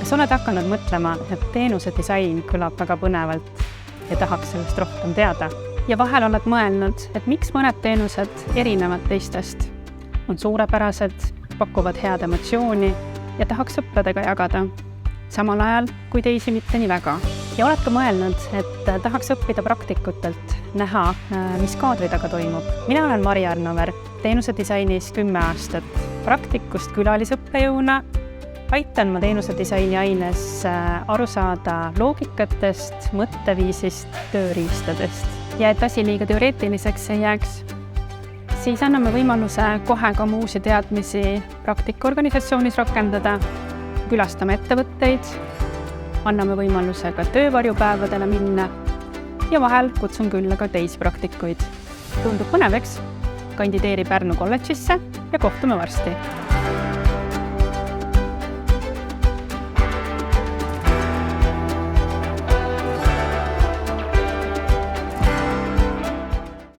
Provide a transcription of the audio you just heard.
Kas oled hakanud mõtlema, et teenuse disain kõlab väga põnevalt ja tahaks sellest rohkem teada? Ja vahel oled mõelnud, et miks mõned teenused erinevad teistest, on suurepärased, pakuvad head emotsiooni ja tahaks sõpradega jagada, samal ajal kui teisi mitte nii väga. Ja oled ka mõelnud, et tahaks õppida praktikutelt, näha, mis kaadri taga toimub. Mina olen Mari Arnover, teenuse disainis 10 aastat. Praktikust külalisõppejõuna aitan ma teenuse disaini aines aru saada loogikatest, mõtteviisist, tööriistadest. Ja et asi liiga teoreetiliseks ei jääks, siis anname võimaluse kohe ka uusi teadmisi praktikaorganisatsioonis rakendada, külastame ettevõtteid, anname võimaluse ka töövarjupäevadele minna ja vahel kutsun külla ka teisi praktikuid. Tundub põnev, eks? Kandideeri Pärnu kolledžisse ja kohtume varsti!